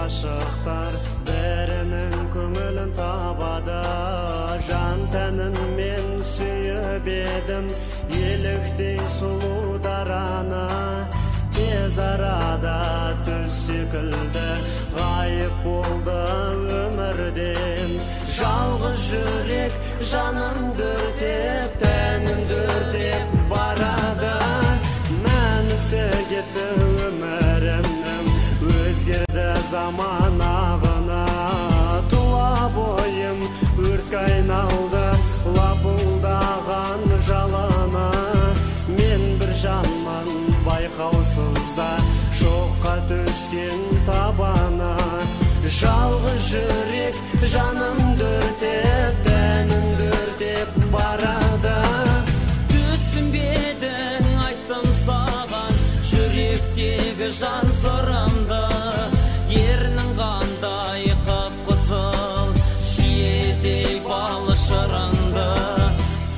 aşıqtar birinin köngülün tabada. Can tenim men suyup edim elükdey sulu darana. Tez arada tüz sekildi gayip boldu ömürden. Жалғыз жүрек жаным дүртеп, тәнім дүртеп барады. Мәнісі кетті өмірімнің, өзгерді заман ағына. Тұла бойым өртке айналды лапылдаған жалына. Мен бір жанмын байқаусызда шоққа түскен табана. Жалғыз жүрек жаным дүртеп, тәнім дүртеп барады. Түсінбедің айттым саған жүректегі жан сырымды. Ерінің қандай қып-қызыл шиедей бал шырынды.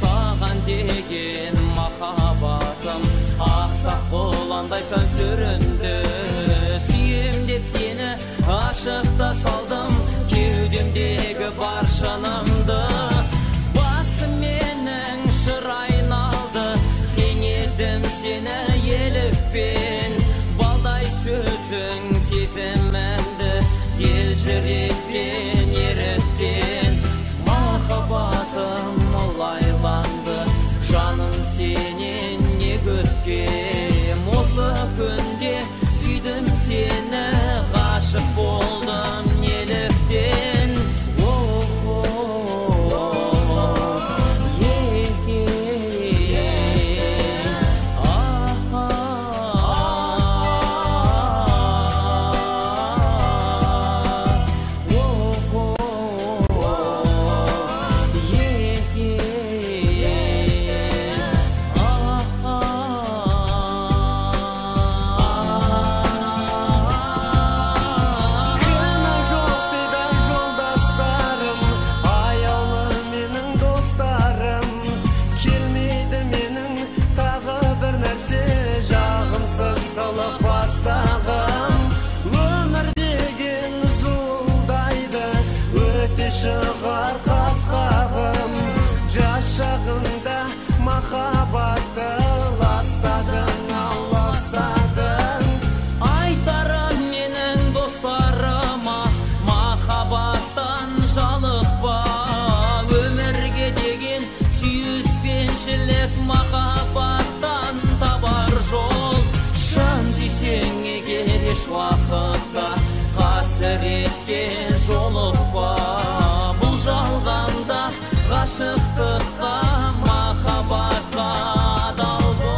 Саған деген махаббатым ақсақ қоландайсан сүрінді. Сүйем деп сені ашықта салдым, кеудемдегі бар шынымды. Басым менің шырайын алды, теңедім сені елікпен. Балдай сөзің сезімімді ел жүректен еріттен. Махаббатым мұлайланды, жаным сенен не көткем. Осы күнде сүйдім сені, ғашық болдым неліктен. Шығар қасқағым, жас шағында махаббатты ластадың, ластадың. Айтарым менің достарыма, махаббаттан жалықпа. Өмірге деген сүйіспеншілік махаббаттан табар жол. Шын сүйсең егер еш уақытта қасіретке жолықпа. Бұл жалғанда ғашықтыққа, махаббатқа адал бол.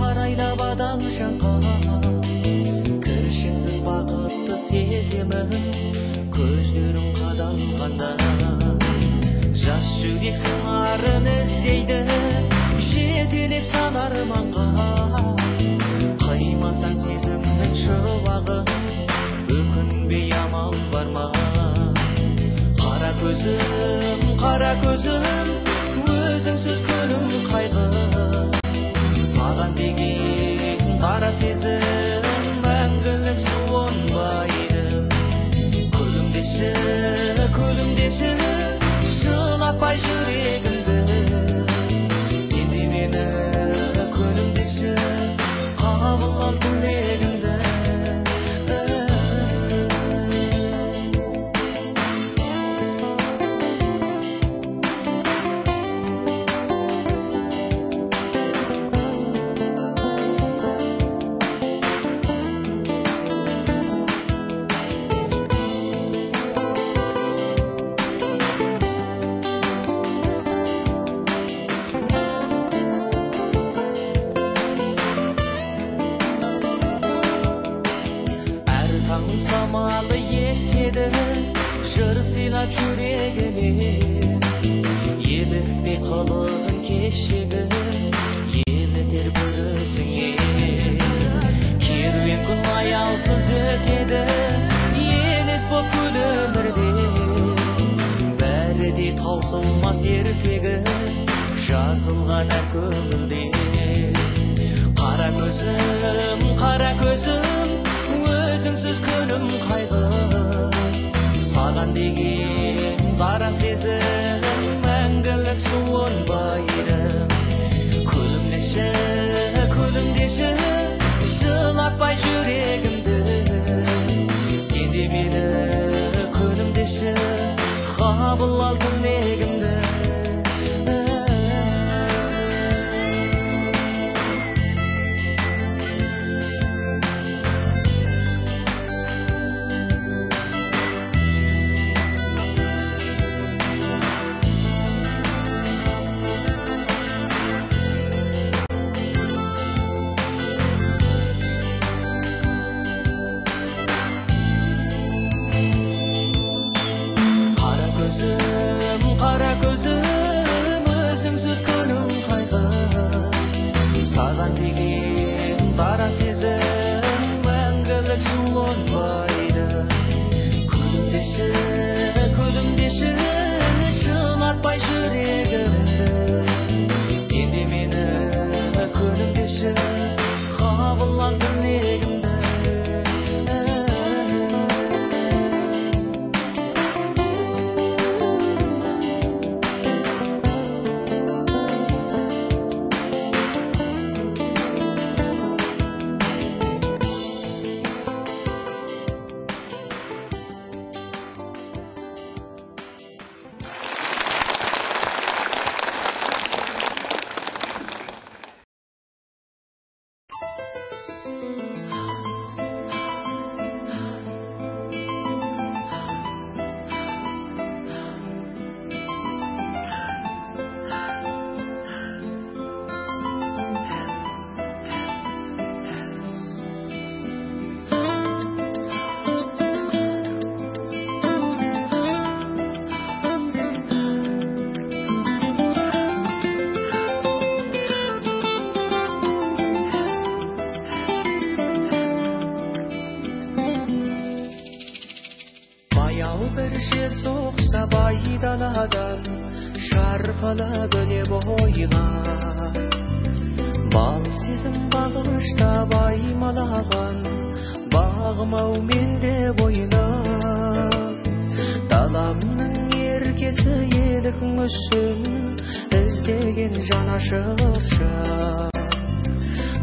Қарайлап адал жанға, кіршіксіз бақытты сеземін, көздерім қадалғанда. Жас жүрек сыңарын іздейді, жетелеп сан арманға. Қаймасаң сезімнің шуағын, өкінбей амал бар ма? Қара көзім, өзіңсіз күнім Dara сезім мәңгілік суынбайды. Күлімдеші жылатпай жүрегімді. Сен де мені күлімдеші қабыл ал тілегімді. Самалы еседі жыр сыйлап жүрегіме. Елікте қылығын кешегі елітер бір өзіңе. Керуен күн аялсыз өтеді елес боп күн өмірде. Бәрі де таусылмас ертегі жазылған әр көңілде. Қара көзім өзіңсіз күнім қайғы. Саған деген дара сезім мәңгілік суынбайды. Күлімдеші жылатпай жүрегімді. Сен де мені күлімдеші қабыл ал тілегімді. Қара көзім өзіңсіз күнім қайғы. Саған деген дара сезім мәңгілік суынбайды. Күлімдеші жылатпай жүрегімді. Сен де мені күлімдеші қабыл ал тілегімді. Bir жел соқса байдаладан шарпылып өне бойға. Бал сезім бағыштап аймалаған бағым-ау менде бойлап. Даламның еркесі елігің үшін іздеген жанашықша.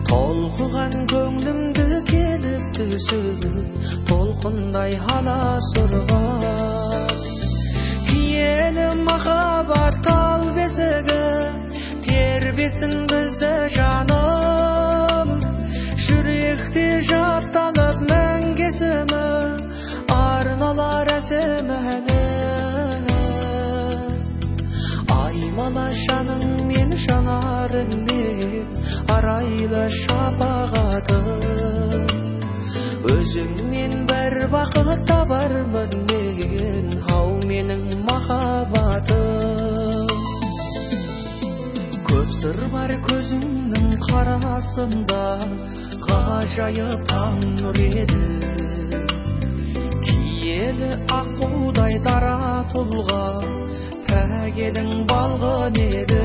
Толқыған көңлімді келіп түсіп толқындай аласұрған. Киелі махаббат тал бесігі тербетсін бізді жаным. Жүректе жатталып мәңгесімі арналар әсемәні. Аймала жаның мен жанарыңмен арайлы шапағатым. Өзіңмен бір бақыт табармын мен, ау менің махаббатым. Көп сыр бар көзіңнің қарасында, ғажайып таң нұр еді. Киелі аққудай дара тұлға, пәгедің балғын еді.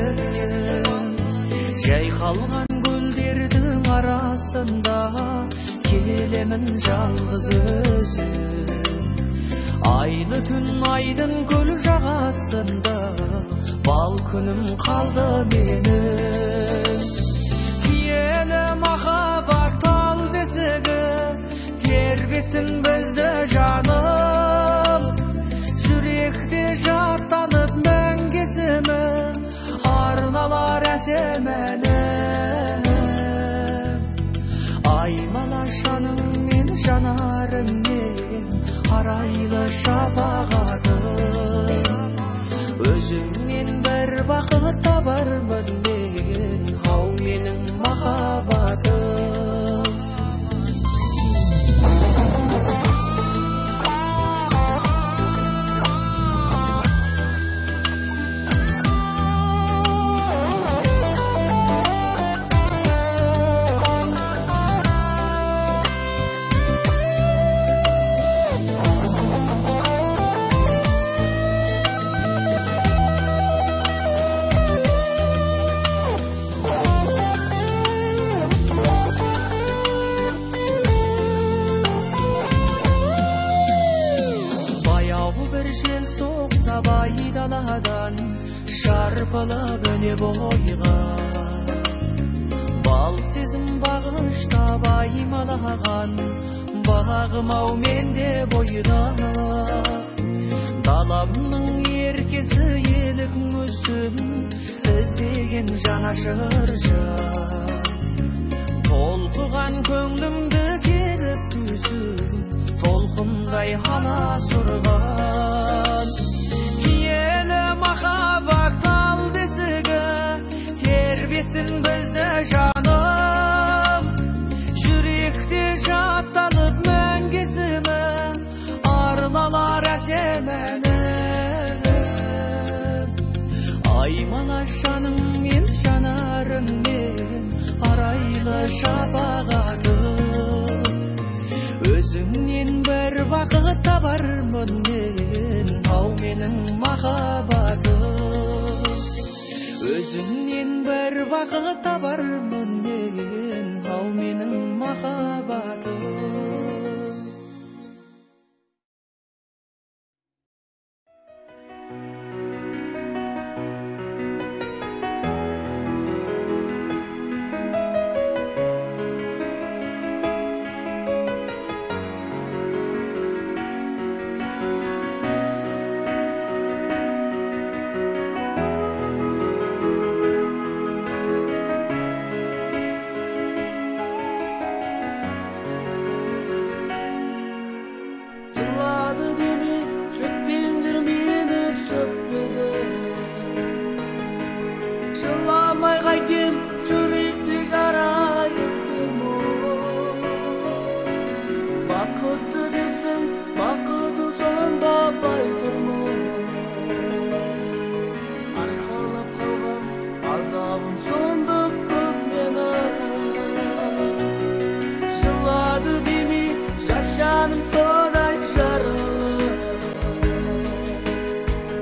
Жайқалған гүлдердің арасында билемін жалғыз өзім. Айлы түн айдын көл жағасында бал күнім қалды менің. Киелі махаббат тал бесігі тербесін бізді жаным. Жүректе жаттанып мәңгесімі арналар әсем әнім. Аймалашаның мен жанарыммен арайлы шапағатым. Өзіңмен бір бақыт табармын мен, ау менің махаббатым. Айдаладан шарпылып өне бойға, бал сезім бағыштап аймалаған бағым-ау менде бойда. Даламның еркесі елік мүсім іздеген жанашыр жан. Толқыған көңлімді келіп түсім толқындай ала сұрған. Махаббат тал бесігі тербесін бізді жаным. Жүректе жаттанып мәңгесімі арналар әсем әнім. Аймалашаның мен жанарыңмен арайлы шапағатым. Өзіңнен бір бақыт табармын мен, ау менің махаббатым. Өзіңнен бір бақыт табармын мен, ау менің махаббатым.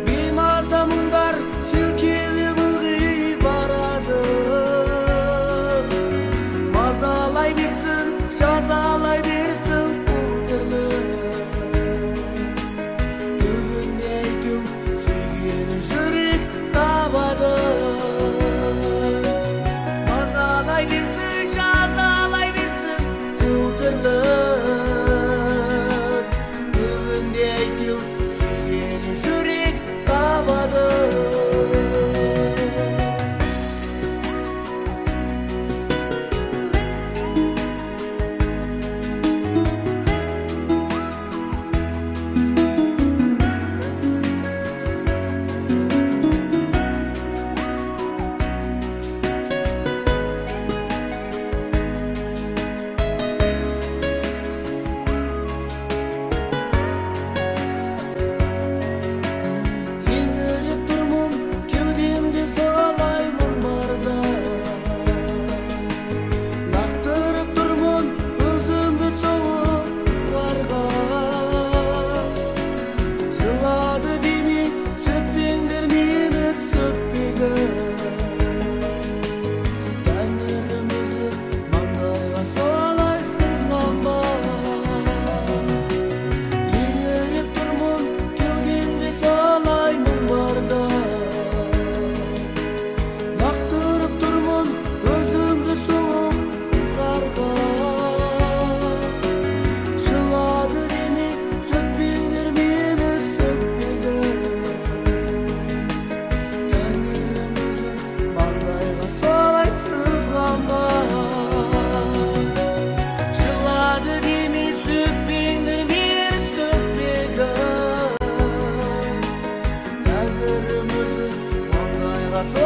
Bilmazamınlar çilkili bılgı barады.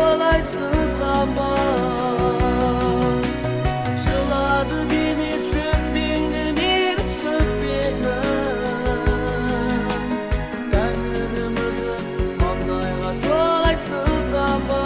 солай сызғанба. Жылады деме сөкпеңдер мені сөкпегін. Тәңірімізі маңдайға солай сызғанба.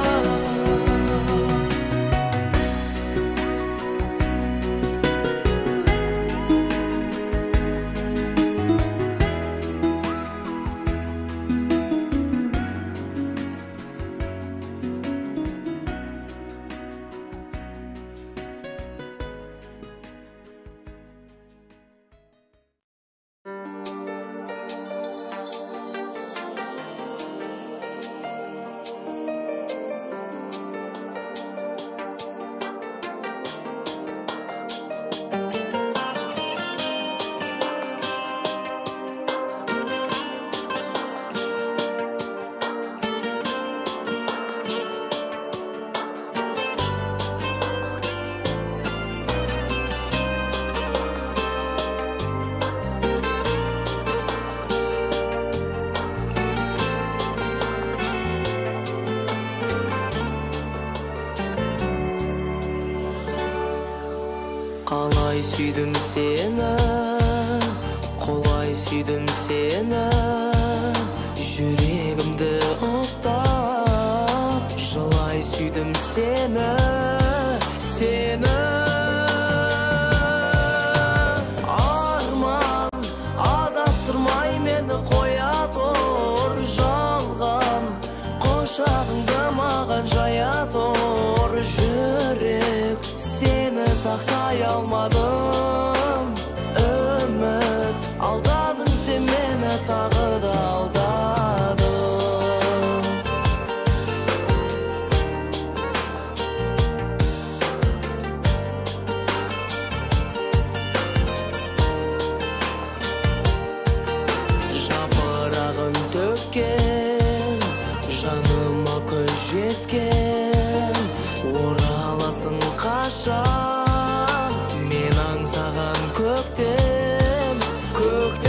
Қалай сүйдім сені, қолай сүйдім сені, жүрегімді ұстап, жылай сүйдім сені, сені. Арман адастырмай мені қоя тұр, жалған құшағыңды маған жая тұр. Жүрек сені сақтай алмадым, үміт алдадың сен мені, тағы да алдадың. Жапырағын төккен, жаныма көз жеткен, ораласың қашан, мен аңсаған көктем, көктем.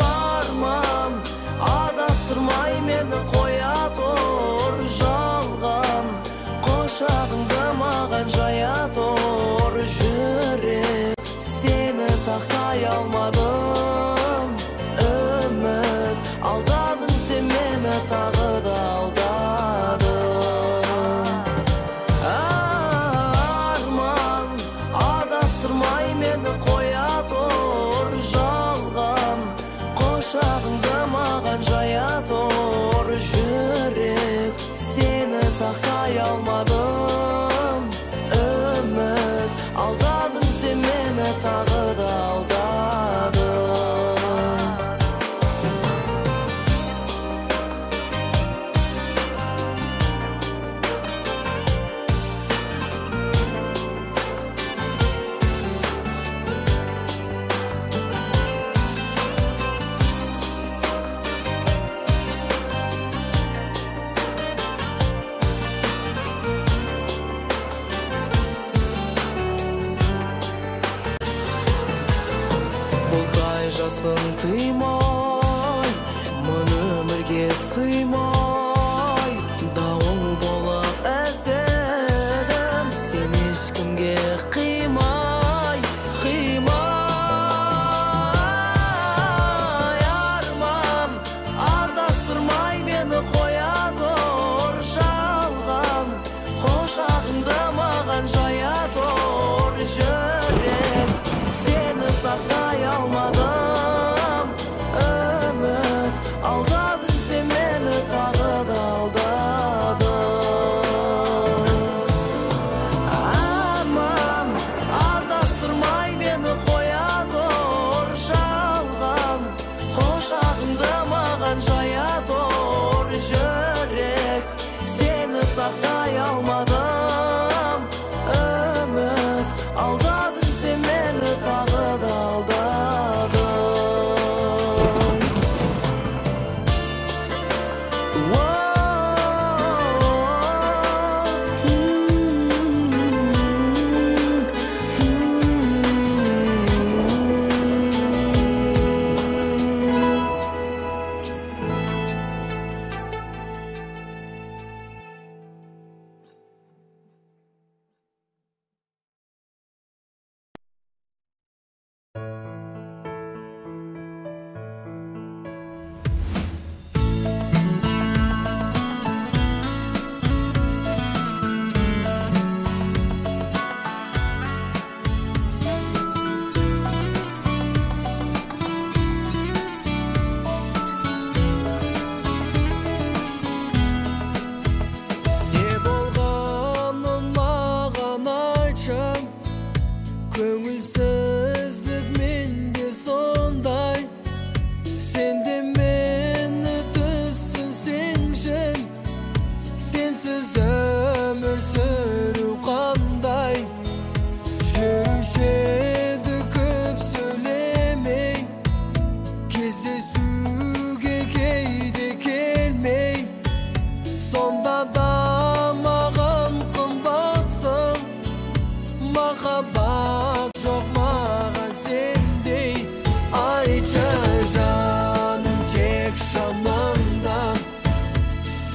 Арман адастырмай мені қоя тұр, жалған құшағыңды маған жая тұр. Жүрек сені сақтай алмадым, үміт алдадың сен мені, тағы да алдадың. Арман адастырмай мені қоя тұр, жалған құшағыңды маған жая тұр. Жүрек сені сақтай алмадым, үміт алдадың сен мені, тағы да алдадың. Бұлдай жасын тыймай, мың өмірге сыймай, дауыл болып әздедім, сен ешкімге қимай, қимай. Арман адастырмай мені қоя тұр, жалған құшағыңды маған жая тұр. Жүрек сені сақтай алмадым, үміт алдадың сен мені, тағы да алдадың. Арман адастырмай мені қоя тұр, жалған құшағыңды маған жая тұр. Жүрек сені сақтай алмадым, үміт алдадың сен мені, тағы да алдадың.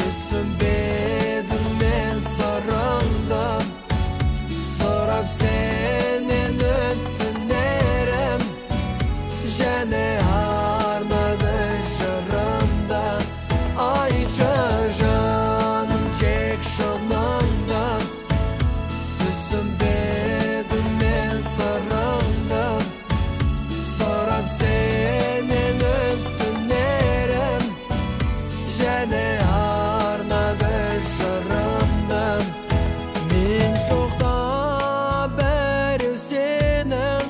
Түсінбедім мен сырыңды, сұрап сенен өтінерім, және арнады жырымда. Айтшы жаным тек шыныңды, түсінбедім мен сырыңды, сұрап сенен өтінерім, және арнады жырымды. Мен жоқта бәрі сенің,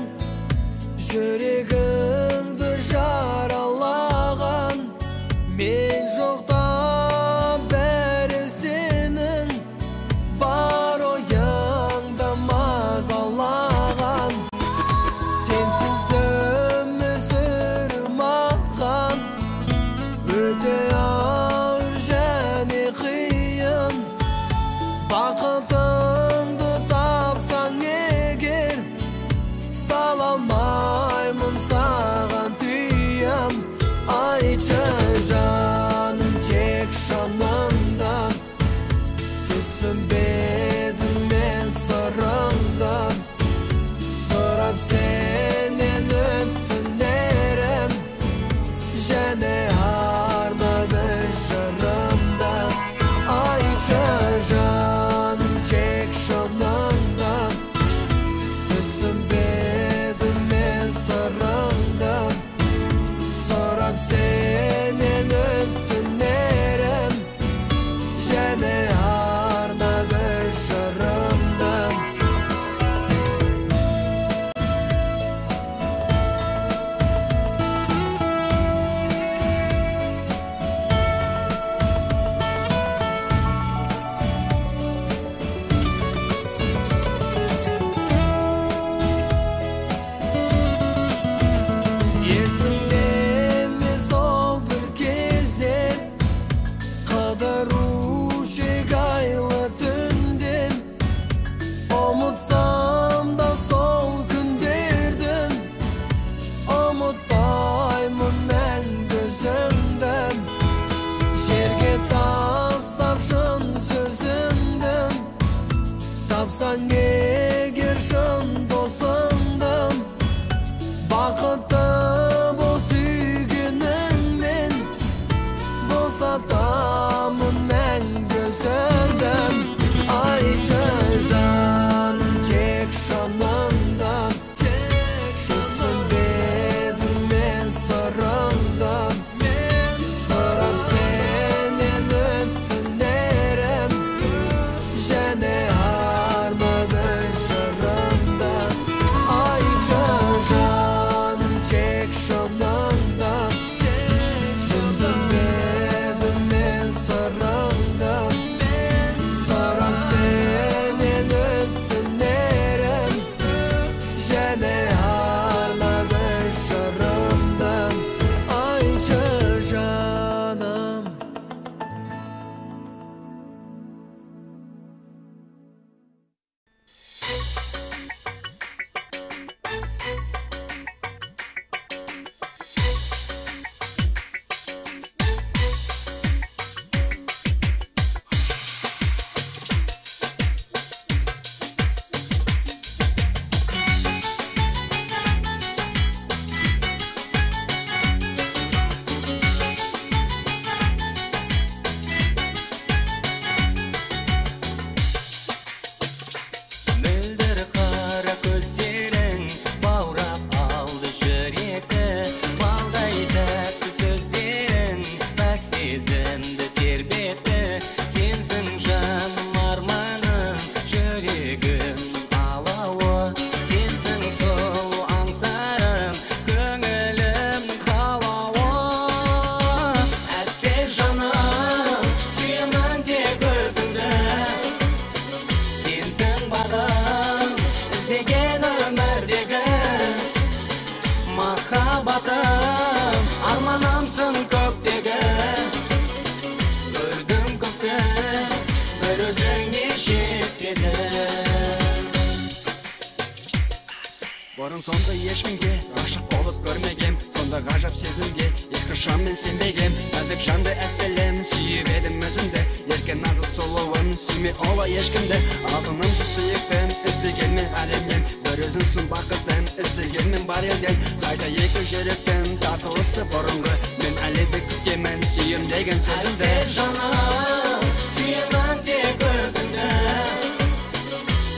жүрегіңді жаралаған. Мен жоқта бәрі сенің, бар ойыңды мазалаған. Сенсіз өмір сүру маған өте ауыр және қиын. Бақытыңды тапсаң егер, сала алмаймын саған түйім. Айтшы жаным тек шыныңды, түсінбедім мен сырыңды, сұрап сенен өтінерім, және арнады жырымда. Айтшы жаным тек шыныңды, түсінбедім мен сырыңды, сұрап сенен өтінерім, және арнады жырымда. Есімде ме сол бір кездер, қыдыру шегайлы түнден, ұмытсам да сол күндердің, ұмытпаймын мәңгі өзіңді. Жерге тастап шын сөзіңді, тапсаң егер шын досыңды, бақытты бол сүйгеніңмен, босатамын мәңгі өзіңді. Айтшы жаным тек шыныңды, түсінбедім мен сырыңды, сұрап сенен өтінерім, және арнады жырымда. Айтшы жаным тек шыныңды, түсінбедім мен сырыңды, сұрап сенен өтінерім, және арнады жырымда. Айтшы жаным. Мөлдір қара көздерің баурап алды жүректі, балдай тәтті сөздерің пәк сезімді тербетті. Сенсің жаным арманым, жүрегім алауы, сенсің сұлу аңсарым, көңілім қалауы. Әсел жаным, сүйемін тек өзіңді, сенсің бағым, іздеген өмірдегі махаббатым, арманымсың көктегі. Көрдім көкті, бір өзіңе шектедім. Бұрын сонда ешкімге ғашық болып көрмегем, сонда ғажап сезімге Başka men senbegem, azık jandı esselem. Suyup edim özümde, erken nazı soluğum. Süyme ola eşkimde, altınım suyuktan. İzlegelmen alemden, bir özünsün bakıttan. İzlegelmen bar elden, kayda yeki jörükten. Tartılısı borungu, men alede kütkemen. Suyum degen sözümde. Asel canım, suyuman tek özünde.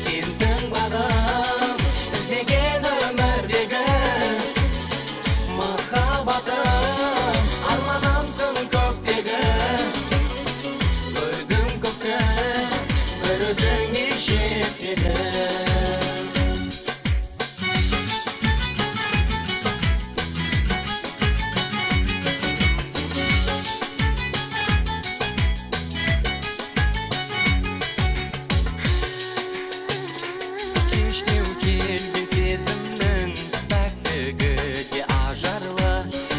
Sensin bağım, izlegen ömürdeki Mahabatım, armanamsın kökteki Gördüm kökte, bir özüngü şekledim Sezimnin taktigi ajarlı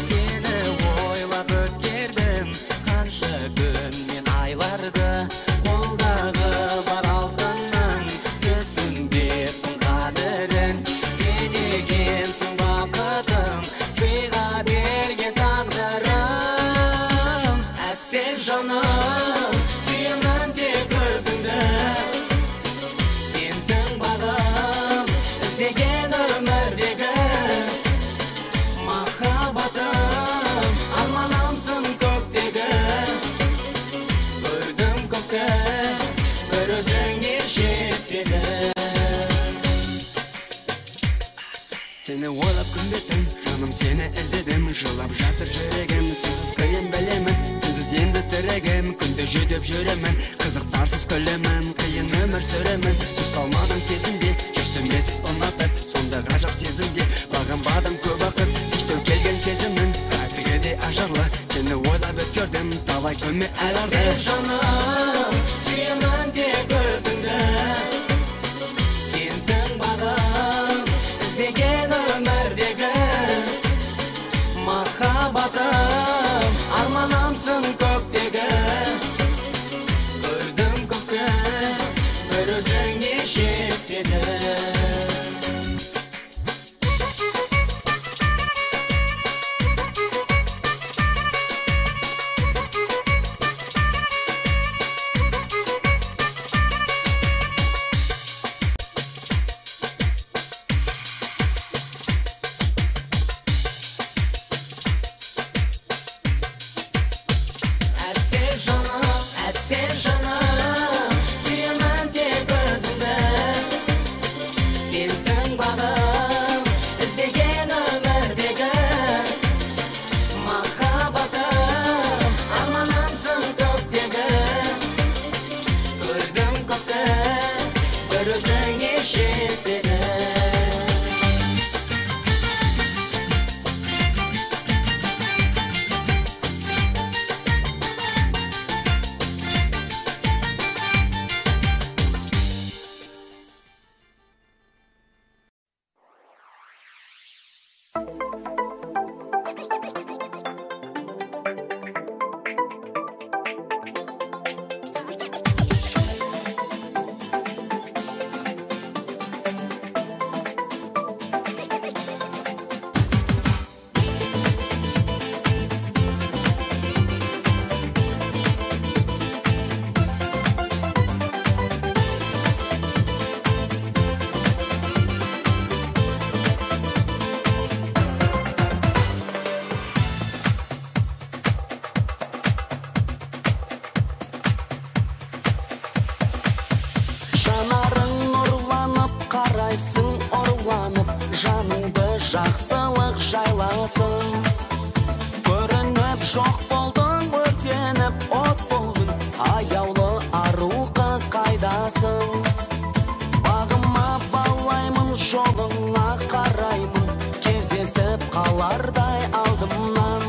Seni oylap ötkerdim Qancha gün men aylarda Qo'ldağı bar altının Түсінбеппін қадірін Sen egensin бақытым Сыйға берген тағдырым Әсел жаным Сүйемін тек өзіңді Sensin bağım İzlegen ömürdeki Mahabatım Armanamsın kökteki Gördüm kökte Bir özüngü şekledim Seni oylap күнбеттім, жаным сені іздедім Жылап жатыр жүрегім, сенсіз қиын білемін Сенсіз енді тірегім, күнде жүдеп жүремін Қызықтарсыз күлемін, қиын өмір сүремін Сөз салмадың кезінде, жүрсімесіз ұнатып Сонда ғажап сезімге, бағынбадым көп уақыт Кештеу келген сезімнің, қайтығы де ажарлы Сені ойлап өткердім, талай күнме айларды Asel canım, suyumun tek özünde Sensin bağım, izlegen ömürdeki Mahabatım, armanamsın kökteki Gördüm kökte, bir özüngü şekledim Asel canım, suyumun tek özünde Sensin bağım, izlegen ömürdeki Mahabatım, armanamsın kökteki Gördüm kökte, bir özüngü şekledim жақсылық жайласын көрініп жоқ болдың өртеніп от болдың аяулы ару қыз қайдасың бағыма балаймын жолыңа қараймын кездесіп қалардай алдымнан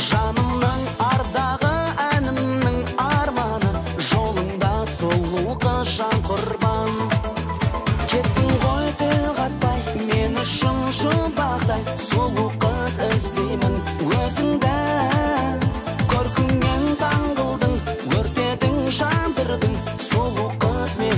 жанымның ардағы әнімнің арманы жолыңда сұлу қыз жан құрбан кеттің ғой тіл қатпай мен үшін жұмбақтай сұлу қыз іздеймін өзіңді көркіңнен таң қылдың өртедің жандырдың сұлу қыз мен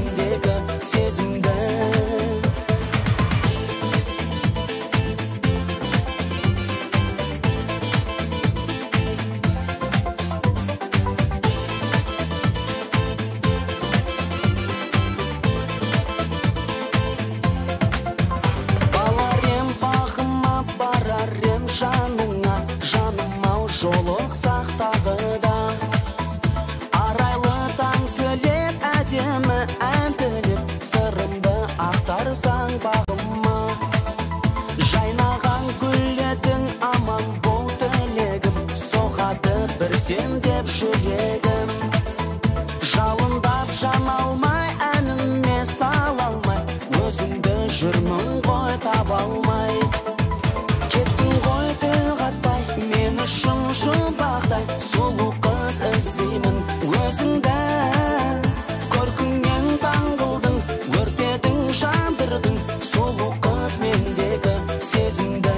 сен деп жүрегім. Жалындап жан алмай, әніме сала алмай, өзіңді жүрмін ғой таба алмай. Кеттің ғой тіл қатпай, мен үшін жұмбақтай, сұлу қыз іздеймін өзіңді. Көркіңнен таңғылдың, өртедің жандырдың, сұлу қыз мендегі сезімді.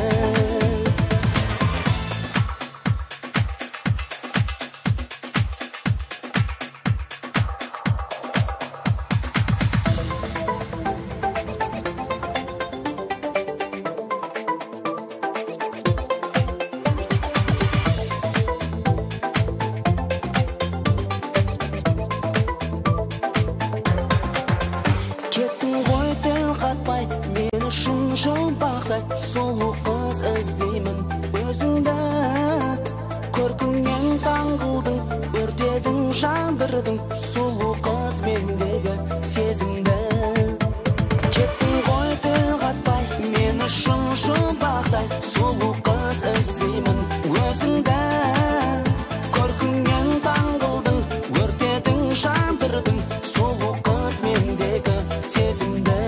Сұлу қыз іздеймін өзіңді. Көркіңнен таңғылдың, өртедің жандырдың, сұлу қыз мендегі сезімді. Кеттің ғой тіл қатпай, мен үшін жұмбақтай, сұлу қыз іздеймін өзіңді. Көркіңнен таңғылдың, өртедің жандырдың, сұлу қыз мендегі сезімді.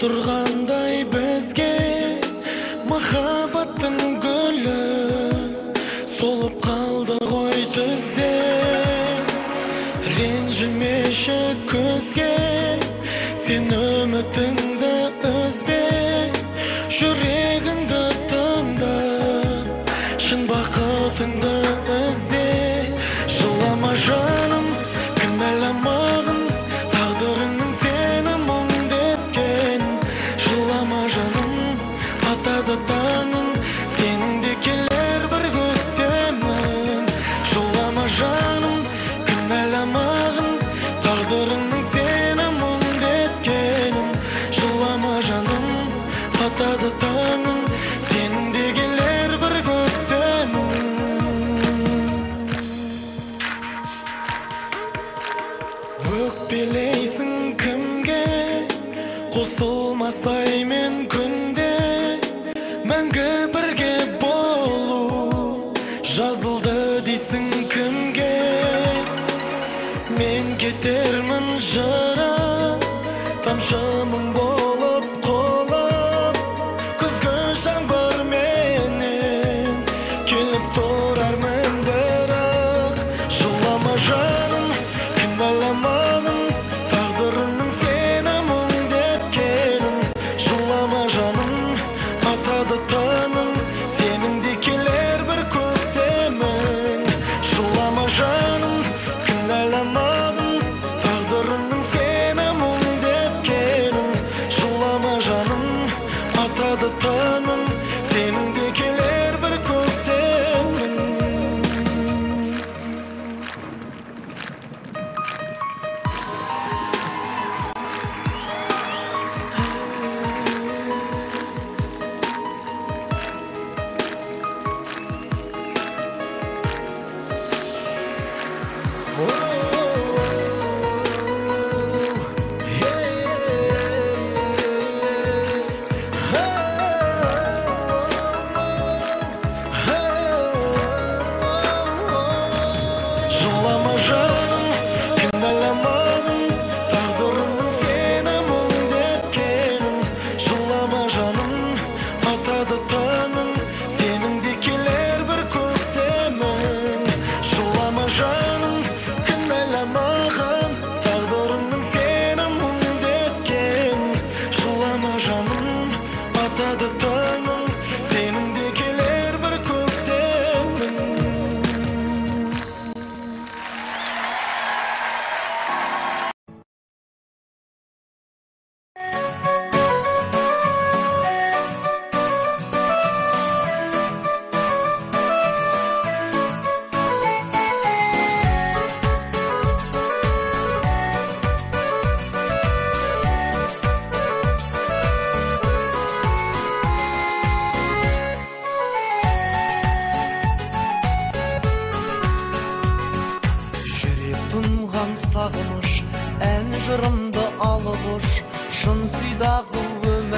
Тұрғандай бізге махаббаттың гүлі солып қалды ғой түзде. Ренжімеші көзге, сен үмітіңді үзбе, жүрегіңді тыңдап, шын бақытыңды ізде. Жылама жаным, кінәламағын, тағдырыңның сені мұңдеткен. Жылама жаным, атады таңың, сенің де келер бір көктемің. Жылама жаным, кінәламағын, тағдырыңның сені мұңдеткенін. Жылама жаным, атады таңың, сенің де келер бір көктемің. Өкпелейсің кімге, қосылмасай мен күнде, мәңгі бірге болу жазылды дейсің кімге. Мен кетермін жыра, тамшымың болып қолып, күзгі жаңбыр менен келіп тұрармын бірақ. Жылама жаным, кінәламағын, тағдырыңның сені мұңдеткенін. Жылама жаным, атады таңың, сенің де келер бір көктемің. Жылама жаным, кінәламағын, тағдырыңның сені мұңдеткенін. Жылама жаным, атады таңың, сенің де келер бір көктемің.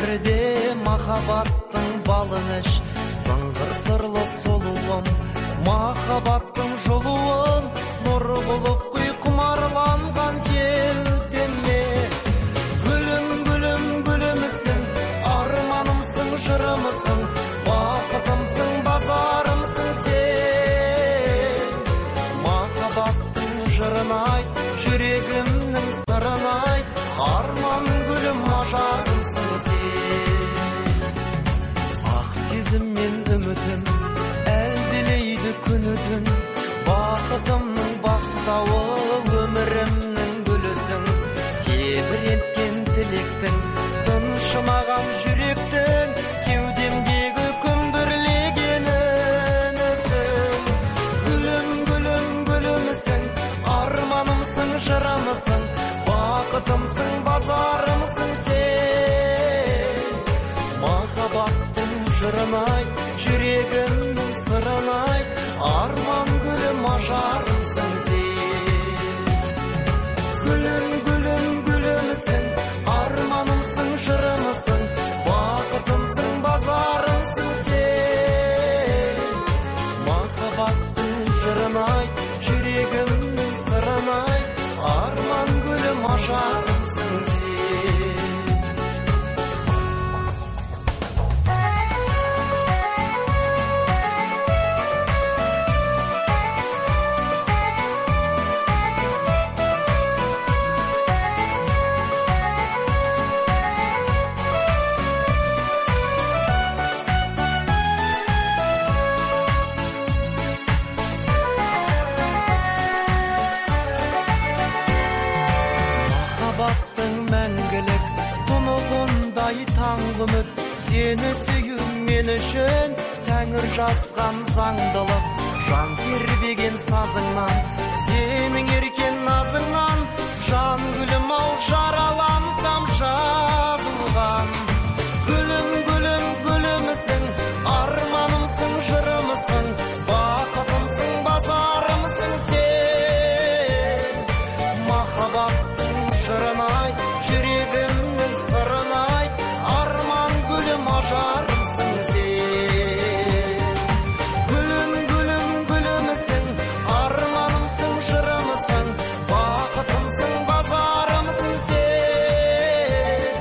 өмірде махаббаттың балыныш сыңғыр сырлы сұлуым махаббаттың жолуын нұр болып құй құмарланған келбеме гүлім гүлім гүлімсің арманымсың жырымсың бақытымсың базарымсың сен махаббаттың жырын айт жүрегімнің сырын айт арман гүлім ажарымсың сен ақ сезім мен үмітім әлдилейді күні түн бақытымның бастауы өмірімнің гүлісің тебіренткен тілектің тыншымаған жүректің кеудемдегі күмбірлеген үнісің гүлім гүлім гүлімсің арманымсың жырымсың бақытымсың базарымсың сен махаббаттың жырын айт жүрегімнің сырын айт арман гүлім ажарымсың сен гүлім гүлім гүлімсің арманымсың жырымсың бақытымсың базарымсың сен махаббаттың жырын айт жүрегімнің сырын айт арман гүлім ажарымсың сен махаббаттың мәңгілік тұнығындай таңғы үміт сені сүю мен үшін тәңір жазған заңдылық жан тербеген сазыңнан сенің еркен назыңнан жан гүлім ау жаралансам жазылған гүлім гүлім гүлімсің арманымсың жырымсың бақытымсың базарымсың сен махаббаттың жырын айт жүрегімнің сырын айт арман гүлім ажарымсың сен гүлім гүлім гүлімсің арманымсың жырымсың бақытымсың базарымсың сен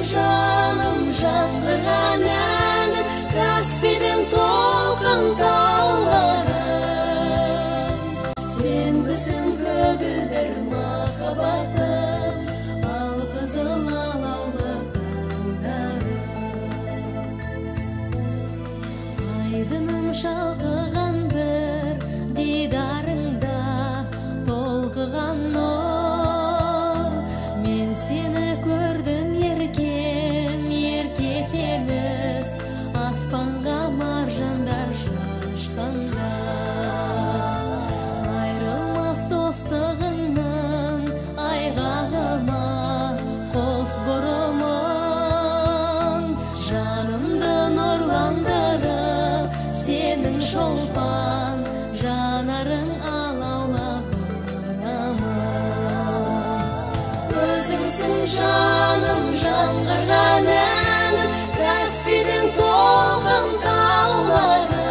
жаным жаңғырған әнім, Каспийдің толқын тауларым. Сен біздің көгілдір махаббатым, ал қызыл алаулы таңдарым. Айдыным шалқыған бір дидарыңда толқыған нұр. Мен сені көрдім еркем, ерке теңіз, аспанға маржандар шашқанда. Айрылмас достығыңның айғағыма қос бұрымын. Жанымды нұрландырып сенің шолпан жанарың алаулап өзіңсің жаным жаңғырған әнім, Каспийдің толқын тауларым.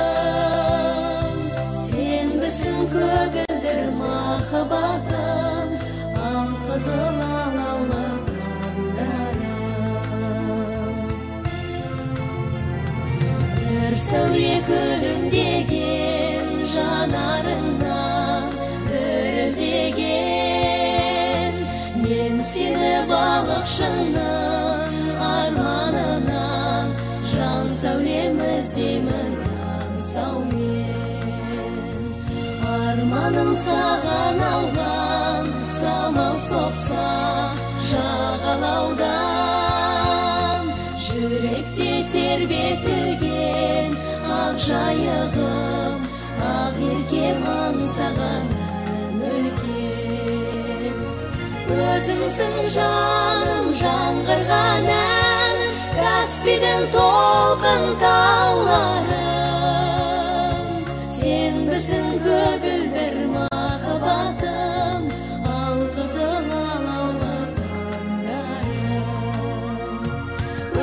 Сен біздің көгілдір махаббатым, ал қызыл алаулы таңдарым. Бір сәуле күлімдеген жанарыңнан дірілдеген, мен сені балықшының арманынан жан сәулем іздеймін аңсаумен. Арманым саған ауған, самал соқса жағалаудан, жүректе тербетілген ақ жайығым, ақ еркем аңсаған өлкем. Өзіңсің жаным жаңғырған әнім, Каспийдің толқын тауларым. Сен біздің көгілдір махаббатым, ал қызыл алаулы таңдарым.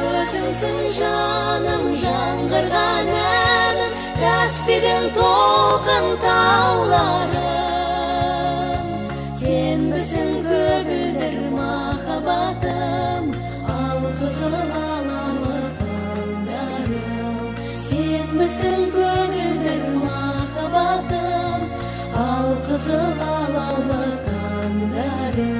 Өзіңсің жаным жаңғырған әнім, Каспийдің толқын тауларым. Сен біздің көгілдір махаббатым, ал қызыл алаулы таңдарым. Сен біздің көгілдір махаббатым, ал қызыл алаулы таңдарым.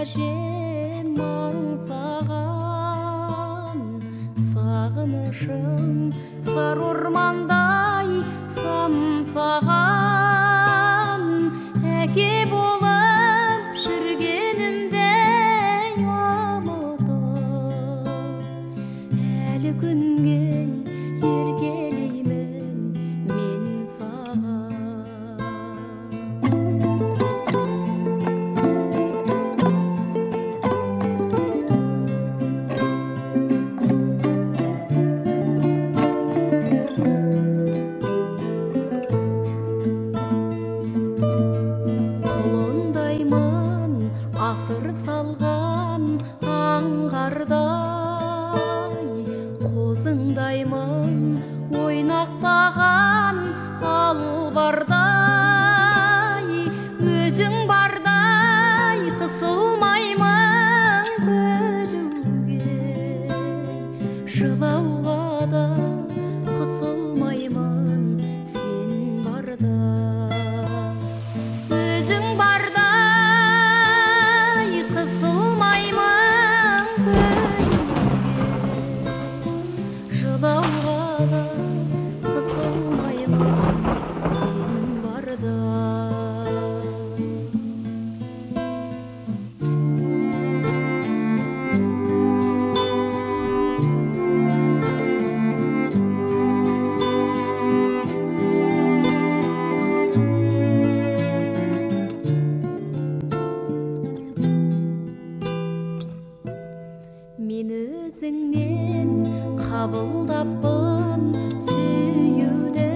әжем аңсаған сағынышым сар ормандай самсаған, әке болып жүргенімде ұмытып әлі күнге еркелеймін мен саған. Асыр салған аңғардай, қозыңдаймын ойнақтаған албардай, өзің бардай қысылмаймын күлуге, жылауға да қысылмаймын сен барда. Өзің барда қысылмаймын жылауға да қысылмаймын сен барда. Мен өзіңнен қабылдаппын сүюді,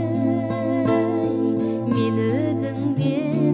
мен өзіңнен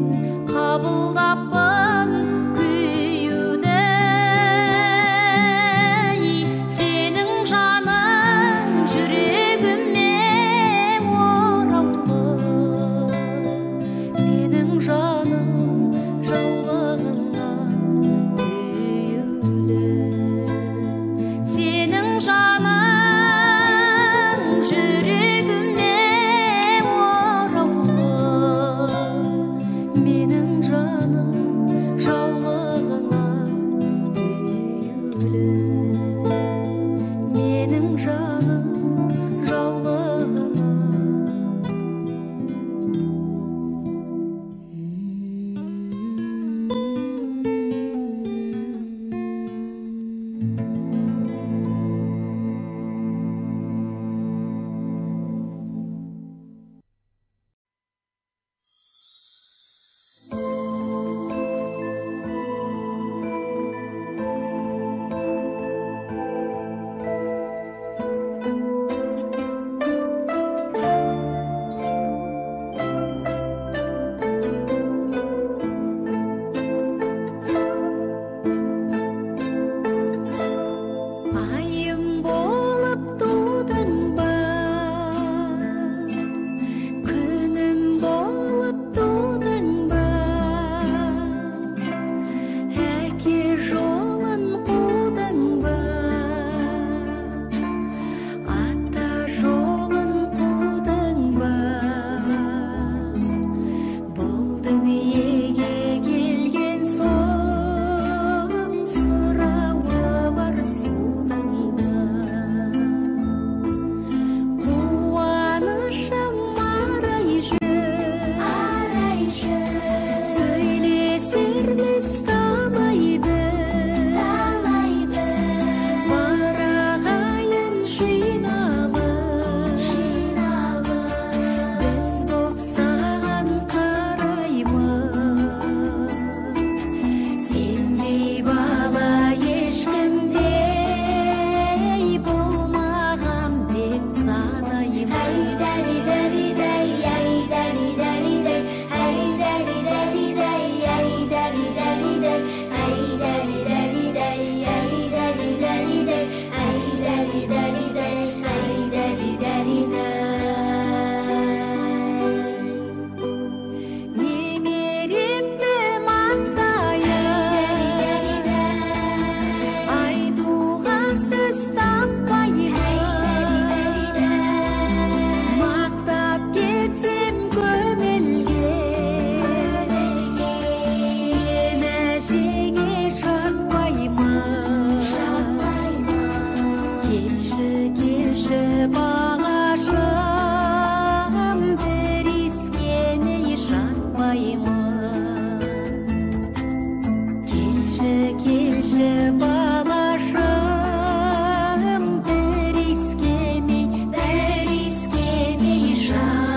айым болып тудың ба, күнім болып тудың ба, әке жолын қудың ба, ата жолын қудың ба, бұл дүниеге келген соң сұрауы бар судың да. Қуанышым арай жүр, сөйлесерміз талай бір, барағайын жиналып, біз боп саған қараймыз. Сендей бала ешкімдей болмаған деп санаймын. Немеремді мақтайын, айтуға сөз таппаймын. Мақтап кетсем көңілге, мен әжеңе шақпаймын. Келші, келші бағашым, бір иіскемей жатпаймын. Келші, келші балашым, бір иіскемей жатпаймын.